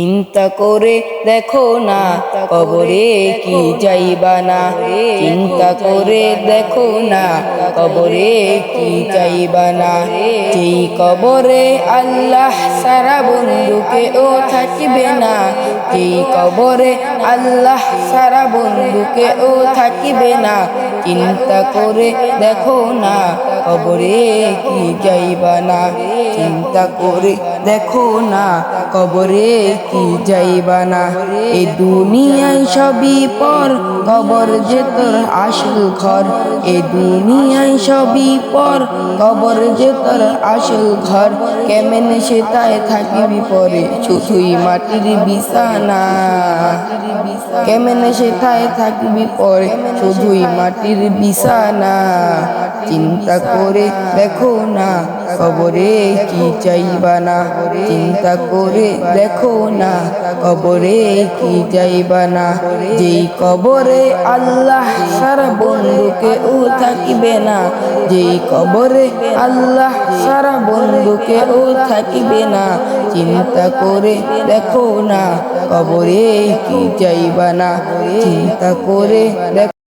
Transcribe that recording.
চিন্তা করে দেখো না কবরে কি যাইবা না, চিন্তা করে দেখো না কবরে কি যাইবা না। যেই কবরে আল্লাহ সারা বন্ধুকে ও থাকিবে না, যেই কবরে আল্লাহ সারা বন্ধুকে ও থাকিবে না। চিন্তা করে দেখো না কবরে কি যাইবা না, চিন্তা করে দেখো না কবরে কি যাইবা না। এ দুনিয়ায় সবই পর, কবর যে তোর আসল ঘর। এ দুনিয়ায় সবই পর, কবর যে তোর আসল ঘর। কেমনে সেটায় থাকিবি পরে, শুধুই মাটির বিছানা। কেমনে সেটায় থাকিবি পরে, শুধুই মাটির বিছানা। চিন্তা করে দেখো না কবরে কি যাইবা না, চিন্তা করে দেখো না কবরে কি যাইবা না। যেই কবরে আল্লাহ সারা বন্ধুকে ও থাকিবে না, যেই কবরে আল্লাহ সারা বন্ধুকে ও থাকিবে না। চিন্তা করে দেখো না কবরে কি যাইবা না, চিন্তা করে দেখো।